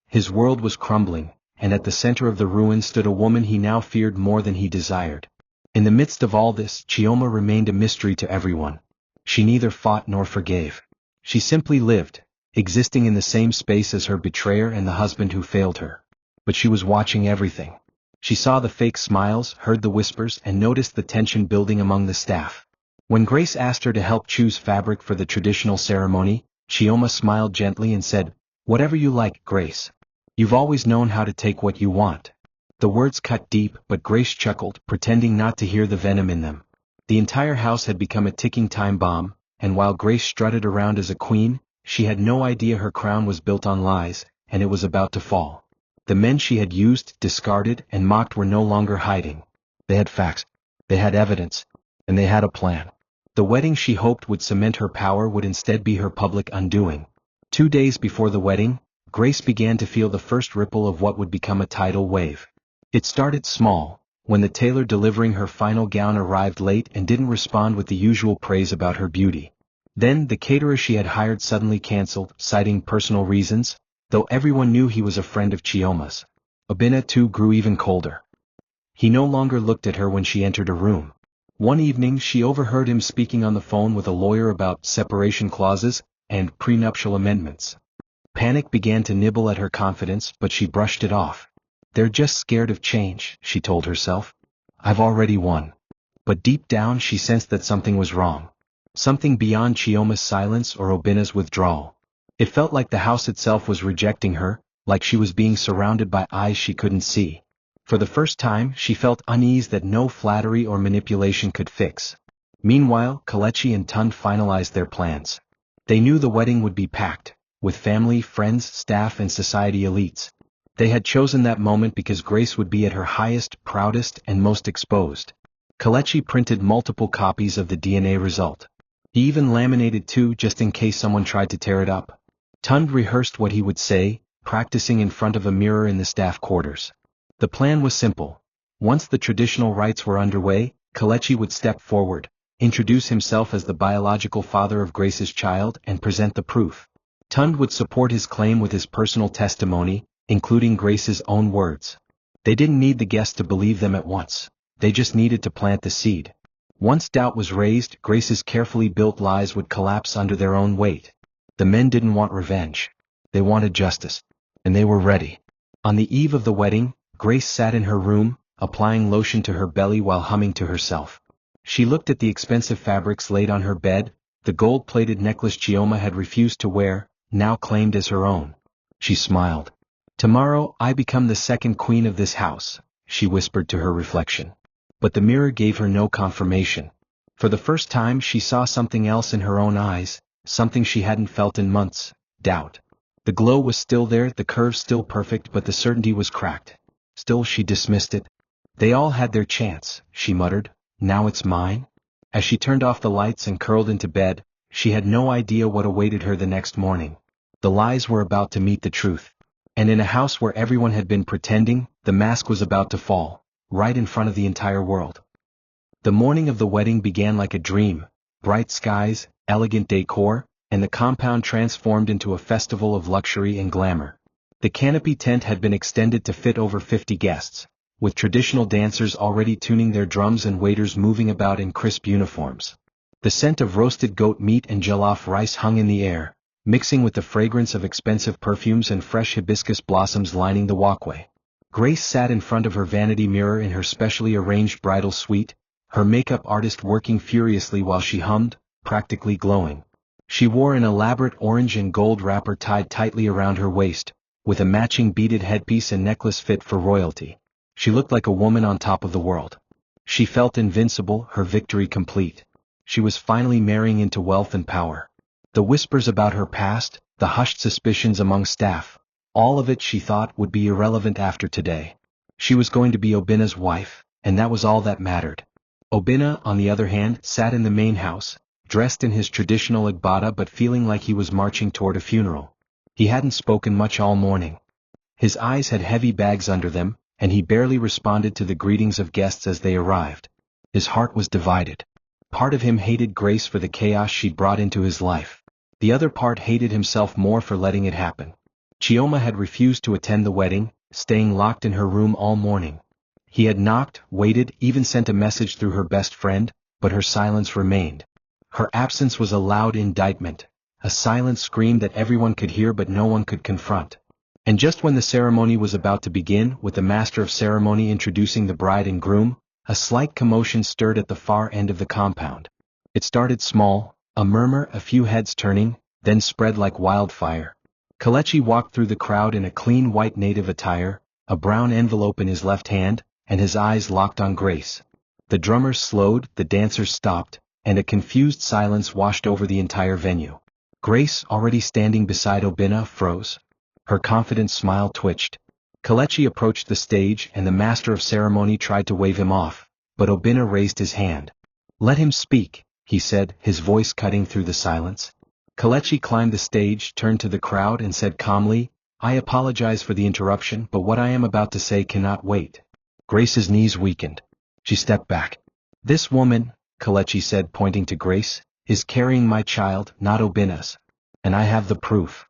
His world was crumbling, and at the center of the ruin stood a woman he now feared more than he desired. In the midst of all this, Chioma remained a mystery to everyone. She neither fought nor forgave. She simply lived, existing in the same space as her betrayer and the husband who failed her. But she was watching everything. She saw the fake smiles, heard the whispers, and noticed the tension building among the staff. When Grace asked her to help choose fabric for the traditional ceremony, Chioma smiled gently and said, "Whatever you like, Grace. You've always known how to take what you want." The words cut deep, but Grace chuckled, pretending not to hear the venom in them. The entire house had become a ticking time bomb, and while Grace strutted around as a queen, she had no idea her crown was built on lies, and it was about to fall. The men she had used, discarded, and mocked were no longer hiding. They had facts, they had evidence, and they had a plan. The wedding she hoped would cement her power would instead be her public undoing. 2 days before the wedding, Grace began to feel the first ripple of what would become a tidal wave. It started small, when the tailor delivering her final gown arrived late and didn't respond with the usual praise about her beauty. Then the caterer she had hired suddenly canceled, citing personal reasons, though everyone knew he was a friend of Chioma's. Obina too grew even colder. He no longer looked at her when she entered a room. One evening she overheard him speaking on the phone with a lawyer about separation clauses and prenuptial amendments. Panic began to nibble at her confidence, but she brushed it off. "They're just scared of change," she told herself. "I've already won." But deep down she sensed that something was wrong. Something beyond Chioma's silence or Obina's withdrawal. It felt like the house itself was rejecting her, like she was being surrounded by eyes she couldn't see. For the first time, she felt unease that no flattery or manipulation could fix. Meanwhile, Kelechi and Tund finalized their plans. They knew the wedding would be packed, with family, friends, staff, and society elites. They had chosen that moment because Grace would be at her highest, proudest, and most exposed. Kelechi printed multiple copies of the DNA result. He even laminated 2 just in case someone tried to tear it up. Tund rehearsed what he would say, practicing in front of a mirror in the staff quarters. The plan was simple. Once the traditional rites were underway, Kelechi would step forward, introduce himself as the biological father of Grace's child, and present the proof. Tund would support his claim with his personal testimony, including Grace's own words. They didn't need the guests to believe them at once. They just needed to plant the seed. Once doubt was raised, Grace's carefully built lies would collapse under their own weight. The men didn't want revenge. They wanted justice. And they were ready. On the eve of the wedding, Grace sat in her room, applying lotion to her belly while humming to herself. She looked at the expensive fabrics laid on her bed, the gold-plated necklace Chioma had refused to wear, now claimed as her own. She smiled. "Tomorrow I become the second queen of this house," she whispered to her reflection. But the mirror gave her no confirmation. For the first time she saw something else in her own eyes, something she hadn't felt in months: doubt. The glow was still there, the curves still perfect, but the certainty was cracked. Still she dismissed it. "They all had their chance," she muttered. "Now it's mine?" As she turned off the lights and curled into bed, she had no idea what awaited her the next morning. The lies were about to meet the truth. And in a house where everyone had been pretending, the mask was about to fall, right in front of the entire world. The morning of the wedding began like a dream: bright skies, elegant decor, and the compound transformed into a festival of luxury and glamour. The canopy tent had been extended to fit over 50 guests, with traditional dancers already tuning their drums and waiters moving about in crisp uniforms. The scent of roasted goat meat and jollof rice hung in the air, mixing with the fragrance of expensive perfumes and fresh hibiscus blossoms lining the walkway. Grace sat in front of her vanity mirror in her specially arranged bridal suite, her makeup artist working furiously while she hummed, practically glowing. She wore an elaborate orange and gold wrapper tied tightly around her waist, with a matching beaded headpiece and necklace fit for royalty. She looked like a woman on top of the world. She felt invincible, her victory complete. She was finally marrying into wealth and power. The whispers about her past, the hushed suspicions among staff, all of it she thought would be irrelevant after today. She was going to be Obina's wife, and that was all that mattered. Obina, on the other hand, sat in the main house, dressed in his traditional agbada but feeling like he was marching toward a funeral. He hadn't spoken much all morning. His eyes had heavy bags under them, and he barely responded to the greetings of guests as they arrived. His heart was divided. Part of him hated Grace for the chaos she'd brought into his life. The other part hated himself more for letting it happen. Chioma had refused to attend the wedding, staying locked in her room all morning. He had knocked, waited, even sent a message through her best friend, but her silence remained. Her absence was a loud indictment, a silent scream that everyone could hear but no one could confront. And just when the ceremony was about to begin, with the master of ceremony introducing the bride and groom, a slight commotion stirred at the far end of the compound. It started small, a murmur, a few heads turning, then spread like wildfire. Kelechi walked through the crowd in a clean white native attire, a brown envelope in his left hand, and his eyes locked on Grace. The drummers slowed, the dancers stopped, and a confused silence washed over the entire venue. Grace, already standing beside Obina, froze. Her confident smile twitched. Kelechi approached the stage and the master of ceremony tried to wave him off, but Obina raised his hand. "Let him speak," he said, his voice cutting through the silence. Kelechi climbed the stage, turned to the crowd and said calmly, "I apologize for the interruption, but what I am about to say cannot wait." Grace's knees weakened. She stepped back. "This woman," Kelechi said pointing to Grace, "is carrying my child, not Obina's. And I have the proof."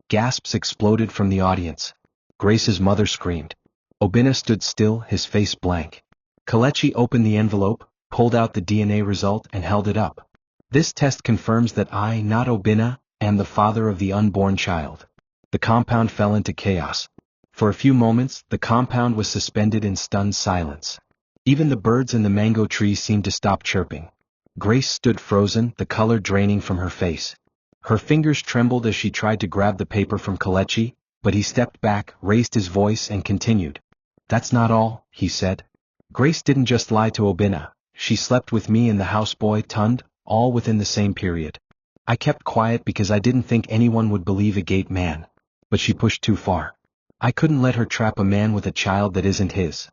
Gasps exploded from the audience. Grace's mother screamed. Obina stood still, his face blank. Kelechi opened the envelope, pulled out the DNA result and held it up. "This test confirms that I, not Obina, am the father of the unborn child." The compound fell into chaos. For a few moments, the compound was suspended in stunned silence. Even the birds in the mango trees seemed to stop chirping. Grace stood frozen, the color draining from her face. Her fingers trembled as she tried to grab the paper from Kelechi, but he stepped back, raised his voice and continued. "That's not all," he said. "Grace didn't just lie to Obina. She slept with me and the houseboy Tund, all within the same period. I kept quiet because I didn't think anyone would believe a gate man. But she pushed too far. I couldn't let her trap a man with a child that isn't his."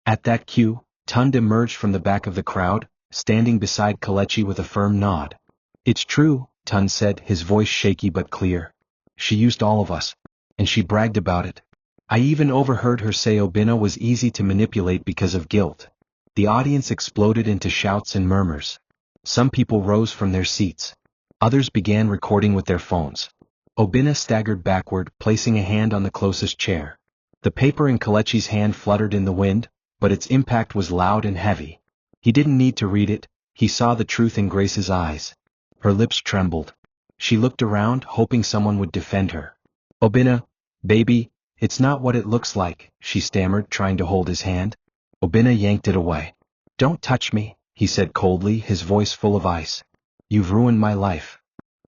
At that cue, Tund emerged from the back of the crowd, standing beside Kelechi with a firm nod. "It's true," Tund said, his voice shaky but clear. "She used all of us. And she bragged about it. I even overheard her say Obina was easy to manipulate because of guilt." The audience exploded into shouts and murmurs. Some people rose from their seats. Others began recording with their phones. Obina staggered backward, placing a hand on the closest chair. The paper in Kelechi's hand fluttered in the wind, but its impact was loud and heavy. He didn't need to read it, he saw the truth in Grace's eyes. Her lips trembled. She looked around, hoping someone would defend her. "Obina, baby, it's not what it looks like," she stammered, trying to hold his hand. Obina yanked it away. "Don't touch me," he said coldly, his voice full of ice. "You've ruined my life."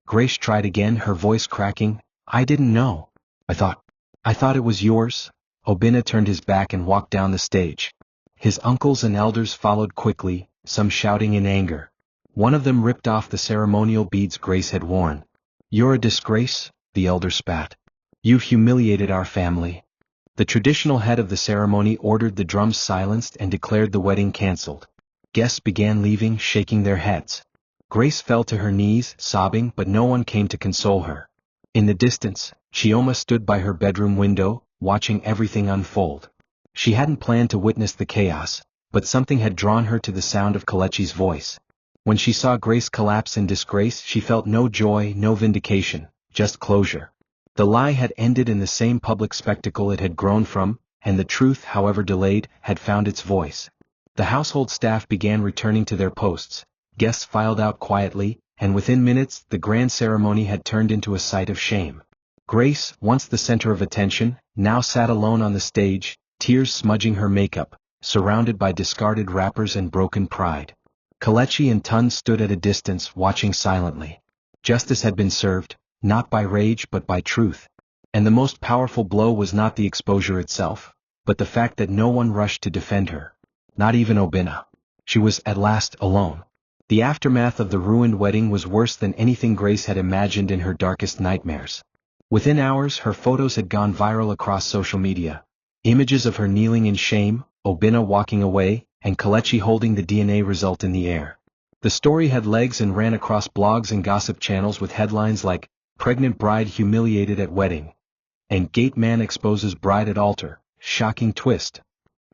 Grace tried again, her voice cracking. "I didn't know. I thought it was yours." Obina turned his back and walked down the stage. His uncles and elders followed quickly, some shouting in anger. One of them ripped off the ceremonial beads Grace had worn. "You're a disgrace," the elder spat. "You've humiliated our family." The traditional head of the ceremony ordered the drums silenced and declared the wedding cancelled. Guests began leaving, shaking their heads. Grace fell to her knees, sobbing, but no one came to console her. In the distance, Chioma stood by her bedroom window, watching everything unfold. She hadn't planned to witness the chaos, but something had drawn her to the sound of Kelechi's voice. When she saw Grace collapse in disgrace, she felt no joy, no vindication, just closure. The lie had ended in the same public spectacle it had grown from, and the truth, however delayed, had found its voice. The household staff began returning to their posts. Guests filed out quietly, and within minutes the grand ceremony had turned into a sight of shame. Grace, once the center of attention, now sat alone on the stage, tears smudging her makeup, surrounded by discarded wrappers and broken pride. Kelechi and Tun stood at a distance watching silently. Justice had been served, not by rage but by truth. And the most powerful blow was not the exposure itself, but the fact that no one rushed to defend her. Not even Obinna. She was at last alone. The aftermath of the ruined wedding was worse than anything Grace had imagined in her darkest nightmares. Within hours her photos had gone viral across social media. Images of her kneeling in shame, Obinna walking away, and Kelechi holding the DNA result in the air. The story had legs and ran across blogs and gossip channels with headlines like, "Pregnant Bride Humiliated at Wedding," and "Gate Man Exposes Bride at Altar, Shocking Twist."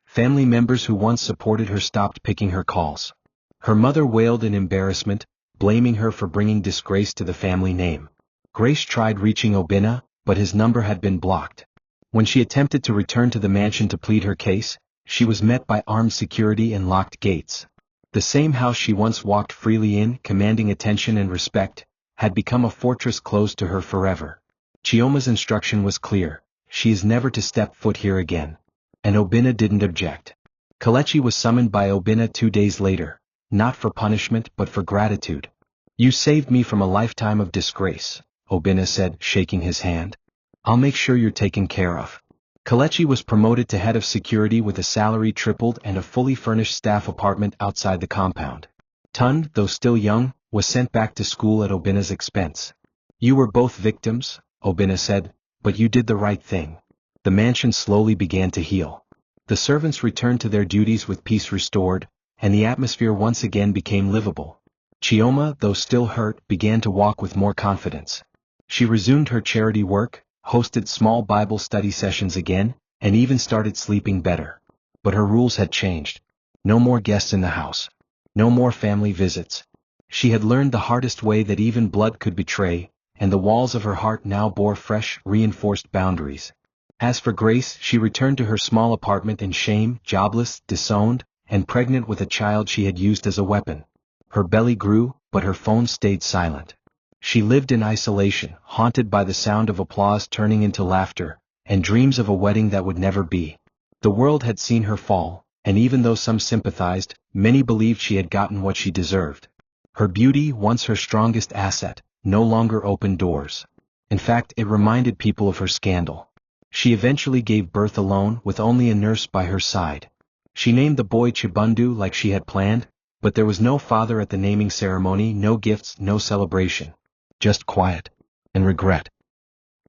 Family members who once supported her stopped picking her calls. Her mother wailed in embarrassment, blaming her for bringing disgrace to the family name. Grace tried reaching Obinna, but his number had been blocked. When she attempted to return to the mansion to plead her case, she was met by armed security and locked gates. The same house she once walked freely in, commanding attention and respect, had become a fortress closed to her forever. Chioma's instruction was clear: she is never to step foot here again. And Obinna didn't object. Kelechi was summoned by Obinna 2 days later, not for punishment but for gratitude. "You saved me from a lifetime of disgrace," Obinna said, shaking his hand. "I'll make sure you're taken care of." Kelechi was promoted to head of security with a salary tripled and a fully furnished staff apartment outside the compound. Tun, though still young, was sent back to school at Obinna's expense. "You were both victims," Obinna said, "but you did the right thing." The mansion slowly began to heal. The servants returned to their duties with peace restored, and the atmosphere once again became livable. Chioma, though still hurt, began to walk with more confidence. She resumed her charity work, hosted small Bible study sessions again, and even started sleeping better. But her rules had changed. No more guests in the house. No more family visits. She had learned the hardest way that even blood could betray, and the walls of her heart now bore fresh, reinforced boundaries. As for Grace, she returned to her small apartment in shame, jobless, disowned, and pregnant with a child she had used as a weapon. Her belly grew, but her phone stayed silent. She lived in isolation, haunted by the sound of applause turning into laughter, and dreams of a wedding that would never be. The world had seen her fall, and even though some sympathized, many believed she had gotten what she deserved. Her beauty, once her strongest asset, no longer opened doors. In fact, it reminded people of her scandal. She eventually gave birth alone, with only a nurse by her side. She named the boy Chibundu like she had planned, but there was no father at the naming ceremony, no gifts, no celebration. Just quiet. And regret.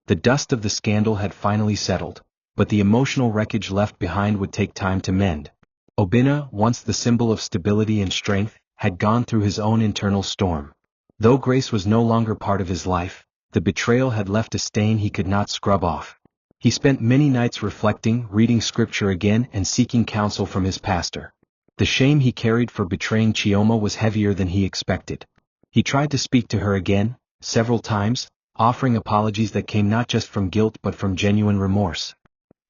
The dust of the scandal had finally settled, but the emotional wreckage left behind would take time to mend. Obinna, once the symbol of stability and strength, had gone through his own internal storm. Though Grace was no longer part of his life, the betrayal had left a stain he could not scrub off. He spent many nights reflecting, reading scripture again, and seeking counsel from his pastor. The shame he carried for betraying Chioma was heavier than he expected. He tried to speak to her again, several times, offering apologies that came not just from guilt but from genuine remorse.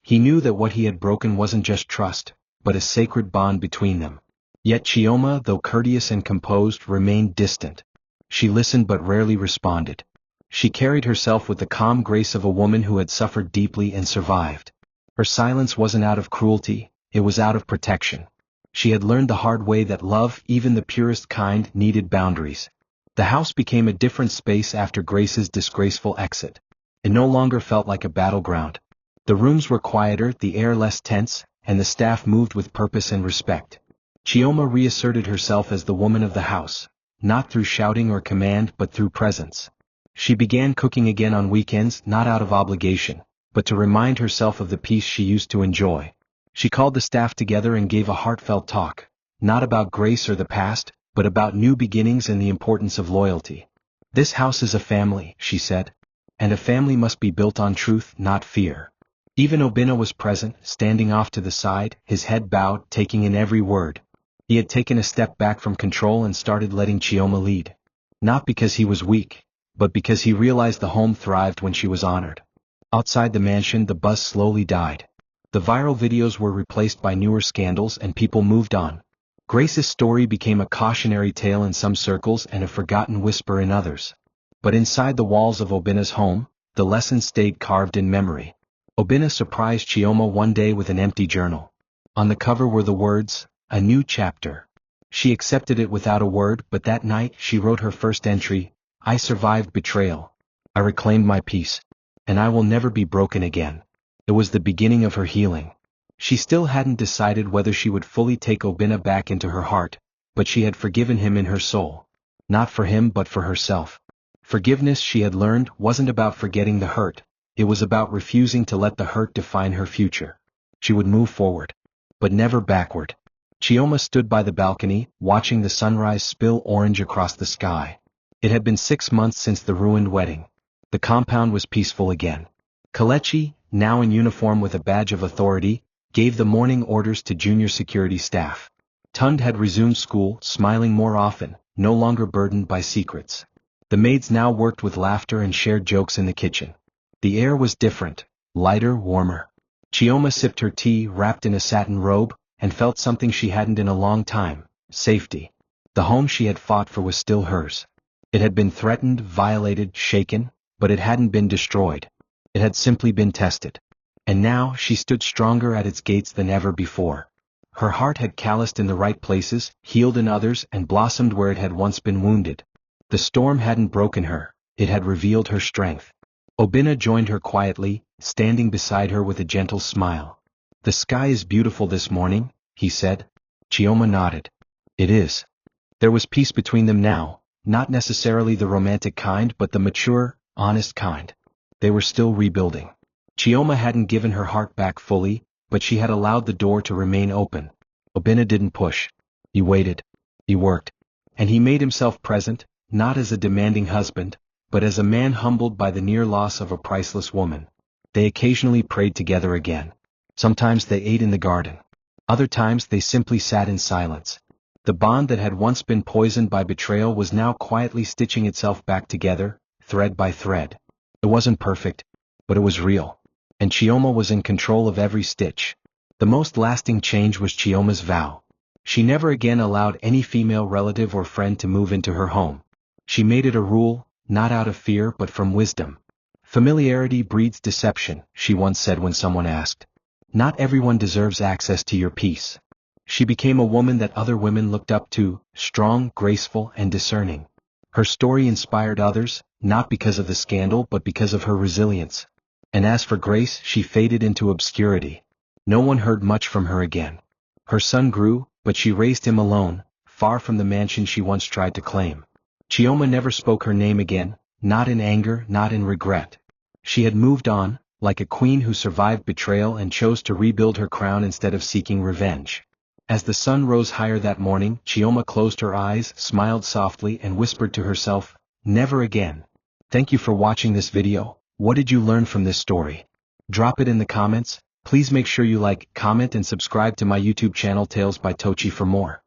He knew that what he had broken wasn't just trust, but a sacred bond between them. Yet Chioma, though courteous and composed, remained distant. She listened but rarely responded. She carried herself with the calm grace of a woman who had suffered deeply and survived. Her silence wasn't out of cruelty, it was out of protection. She had learned the hard way that love, even the purest kind, needed boundaries. The house became a different space after Grace's disgraceful exit. It no longer felt like a battleground. The rooms were quieter, the air less tense, and the staff moved with purpose and respect. Chioma reasserted herself as the woman of the house, not through shouting or command but through presence. She began cooking again on weekends, not out of obligation, but to remind herself of the peace she used to enjoy. She called the staff together and gave a heartfelt talk, not about Grace or the past, but about new beginnings and the importance of loyalty. "This house is a family," she said, "and a family must be built on truth, not fear." Even Obinna was present, standing off to the side, his head bowed, taking in every word. He had taken a step back from control and started letting Chioma lead. Not because he was weak, but because he realized the home thrived when she was honored. Outside the mansion, the buzz slowly died. The viral videos were replaced by newer scandals and people moved on. Grace's story became a cautionary tale in some circles and a forgotten whisper in others. But inside the walls of Obina's home, the lesson stayed carved in memory. Obina surprised Chioma one day with an empty journal. On the cover were the words, "A new chapter." She accepted it without a word, but that night she wrote her first entry, "I survived betrayal. I reclaimed my peace. And I will never be broken again." It was the beginning of her healing. She still hadn't decided whether she would fully take Obina back into her heart, but she had forgiven him in her soul. Not for him but for herself. Forgiveness, she had learned, wasn't about forgetting the hurt. It was about refusing to let the hurt define her future. She would move forward, but never backward. Chioma stood by the balcony, watching the sunrise spill orange across the sky. It had been 6 months since the ruined wedding. The compound was peaceful again. Kelechi, now in uniform with a badge of authority, gave the morning orders to junior security staff. Tund had resumed school, smiling more often, no longer burdened by secrets. The maids now worked with laughter and shared jokes in the kitchen. The air was different, lighter, warmer. Chioma sipped her tea, wrapped in a satin robe, and felt something she hadn't in a long time: safety. The home she had fought for was still hers. It had been threatened, violated, shaken, but it hadn't been destroyed. It had simply been tested. And now she stood stronger at its gates than ever before. Her heart had calloused in the right places, healed in others, and blossomed where it had once been wounded. The storm hadn't broken her, it had revealed her strength. Obina joined her quietly, standing beside her with a gentle smile. "The sky is beautiful this morning," he said. Chioma nodded. "It is." There was peace between them now, not necessarily the romantic kind but the mature, honest kind. They were still rebuilding. Chioma hadn't given her heart back fully, but she had allowed the door to remain open. Obina didn't push. He waited. He worked. And he made himself present, not as a demanding husband, but as a man humbled by the near loss of a priceless woman. They occasionally prayed together again. Sometimes they ate in the garden. Other times they simply sat in silence. The bond that had once been poisoned by betrayal was now quietly stitching itself back together, thread by thread. It wasn't perfect, but it was real. And Chioma was in control of every stitch. The most lasting change was Chioma's vow. She never again allowed any female relative or friend to move into her home. She made it a rule, not out of fear but from wisdom. "Familiarity breeds deception," she once said when someone asked. "Not everyone deserves access to your peace." She became a woman that other women looked up to, strong, graceful, and discerning. Her story inspired others, not because of the scandal but because of her resilience. And as for Grace, she faded into obscurity. No one heard much from her again. Her son grew, but she raised him alone, far from the mansion she once tried to claim. Chioma never spoke her name again, not in anger, not in regret. She had moved on, like a queen who survived betrayal and chose to rebuild her crown instead of seeking revenge. As the sun rose higher that morning, Chioma closed her eyes, smiled softly, and whispered to herself, "Never again." Thank you for watching this video. What did you learn from this story? Drop it in the comments. Please make sure you like, comment, and subscribe to my YouTube channel Tales by Tochi for more.